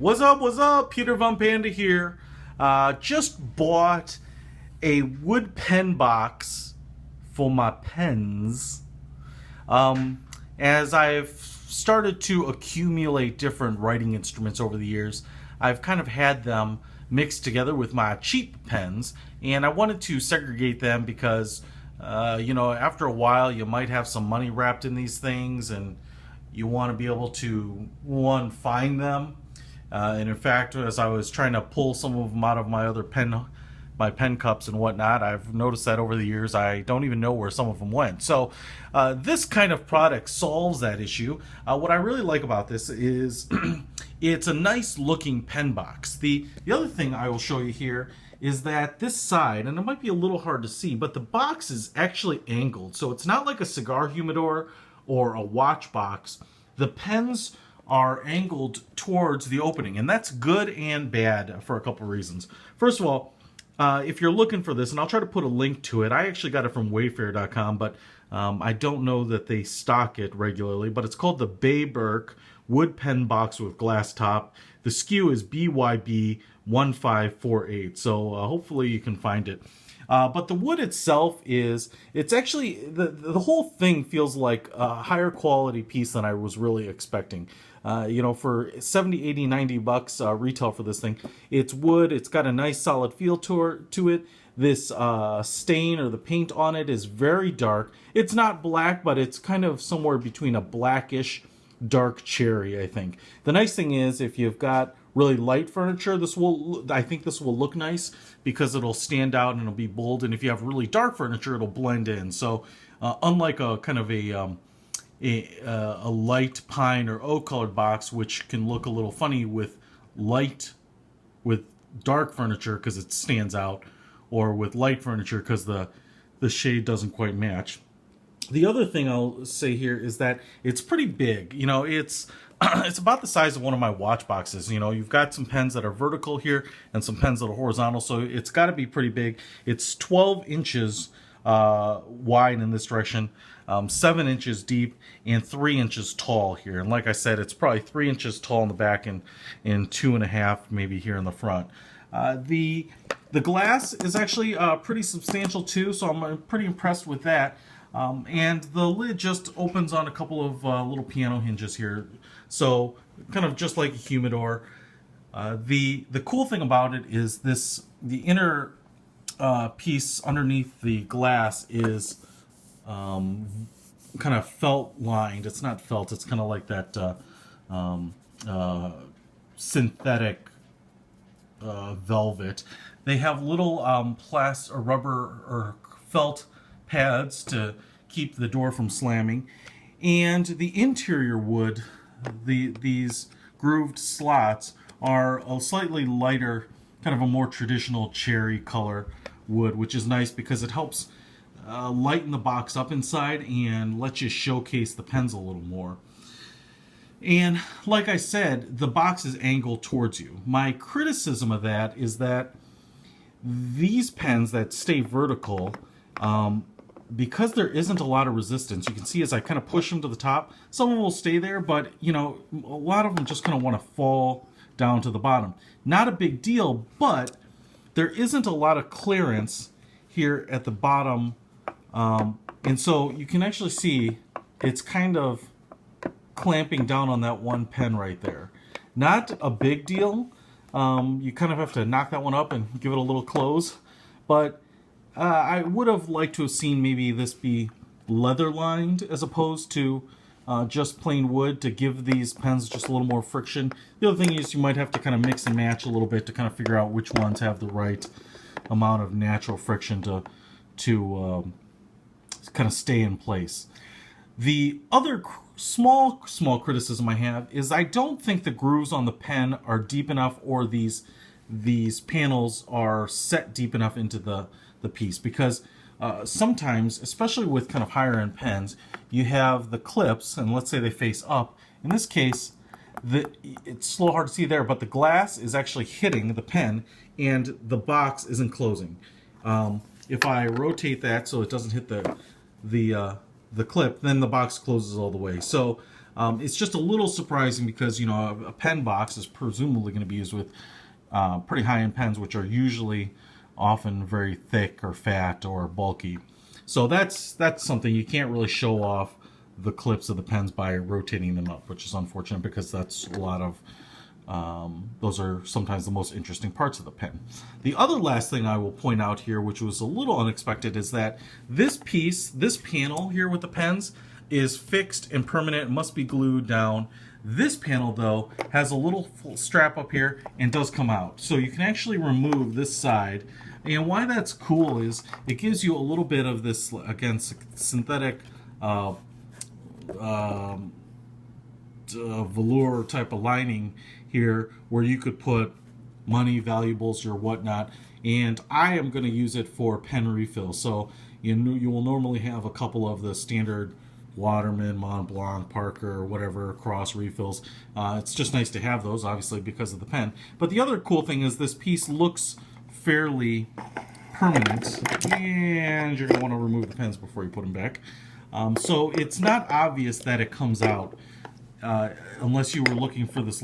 What's up? What's up? Peter Von Panda here. Just bought a wood pen box for my pens. As I've started to accumulate different writing instruments over the years, I've kind of had them mixed together with my cheap pens, and I wanted to segregate them because, after a while you might have some money wrapped in these things, and you want to be able to, one, find them. And in fact, as I was trying to pull some of them out of my other my pen cups and whatnot, I've noticed that over the years I don't even know where some of them went. So this kind of product solves that issue. What I really like about this is it's a nice looking pen box. The other thing I will show you here is that this side, and it might be a little hard to see, but the box is actually angled. So it's not like a cigar humidor or a watch box. The pens are angled towards the opening, and that's good and bad for a couple reasons. First of all, if you're looking for this, and I'll try to put a link to it, I actually got it from wayfair.com, but I don't know that they stock it regularly, but it's called the Bey Berk wood pen box with glass top. The SKU is BYB1548, so hopefully you can find it. But the wood itself it's actually, the whole thing feels like a higher quality piece than I was really expecting. For 70, 80, 90 bucks retail for this thing, it's wood, it's got a nice solid feel to it. This stain or the paint on it is very dark. It's not black, but it's kind of somewhere between a blackish dark cherry, I think. The nice thing is, if you've got really light furniture, I think this will look nice because it'll stand out and it'll be bold. And if you have really dark furniture, it'll blend in. So unlike a kind of a light pine or oak colored box, which can look a little funny with dark furniture because it stands out, or with light furniture because the shade doesn't quite match. The other thing I'll say here is that it's pretty big. It's it's about the size of one of my watch boxes. You've got some pens that are vertical here and some pens that are horizontal, so it's got to be pretty big. It's 12 inches wide in this direction, 7 inches deep, and 3 inches tall here. And like I said, it's probably 3 inches tall in the back and 2.5 maybe here in the front. The glass is actually pretty substantial too, so I'm pretty impressed with that. And the lid just opens on a couple of little piano hinges here, so kind of just like a humidor. The cool thing about it is the inner piece underneath the glass is kind of felt lined. It's not felt, it's kind of like that synthetic velvet. They have little plastic or rubber or felt pads to keep the door from slamming, and the interior wood, these grooved slots, are a slightly lighter, kind of a more traditional cherry color wood, which is nice because it helps lighten the box up inside and let you showcase the pens a little more. And like I said, the box is angled towards you. My criticism of that is that these pens that stay vertical, because there isn't a lot of resistance, you can see as I kind of push them to the top, some of them will stay there, but a lot of them just kind of want to fall down to the bottom. Not a big deal, but there isn't a lot of clearance here at the bottom, and so you can actually see it's kind of clamping down on that one pen right there. Not a big deal. You kind of have to knock that one up and give it a little close, but I would have liked to have seen maybe this be leather lined as opposed to just plain wood, to give these pens just a little more friction. The other thing is you might have to kind of mix and match a little bit to kind of figure out which ones have the right amount of natural friction to kind of stay in place. The other small criticism I have is I don't think the grooves on the pen are deep enough, or these panels are set deep enough into the piece, because sometimes, especially with kind of higher end pens, you have the clips, and let's say they face up. In this case, it's a little hard to see there, but the glass is actually hitting the pen and the box isn't closing. If I rotate that so it doesn't hit the clip, then the box closes all the way. So It's just a little surprising because, you know, a pen box is presumably going to be used with pretty high-end pens, which are usually often very thick or fat or bulky. So that's something you can't really show off the clips of the pens by rotating them up, which is unfortunate because that's a lot of those are sometimes the most interesting parts of the pen. The other last thing I will point out here, which was a little unexpected, is that this piece, this panel here with the pens, is fixed and permanent. It must be glued down. This panel, though, has a little strap up here and does come out. So you can actually remove this side. And why that's cool is it gives you a little bit of this, again, synthetic velour type of lining here where you could put money, valuables, or whatnot. And I am going to use it for pen refill. So you will normally have a couple of the standard Waterman, Mont Blanc, Parker, or whatever cross refills. It's just nice to have those, obviously, because of the pen. But the other cool thing is this piece looks fairly permanent, and you're going to want to remove the pens before you put them back. So it's not obvious that it comes out unless you were looking for this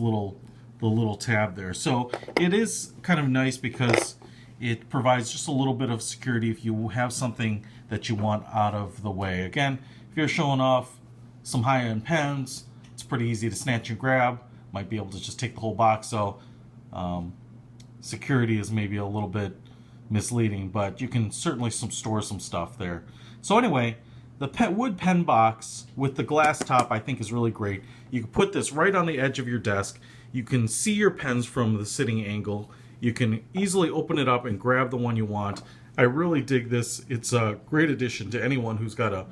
the little tab there. So it is kind of nice because it provides just a little bit of security if you have something that you want out of the way. Again, if you're showing off some high-end pens, it's pretty easy to snatch and grab. Might be able to just take the whole box. So security is maybe a little bit misleading, but you can certainly store some stuff there. So anyway, the wood pen box with the glass top I think is really great. You can put this right on the edge of your desk. You can see your pens from the sitting angle. You can easily open it up and grab the one you want. I really dig this. It's a great addition to anyone who's got a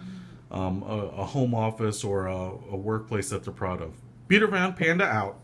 home office or a workplace that they're proud of. Peter Van Panda out.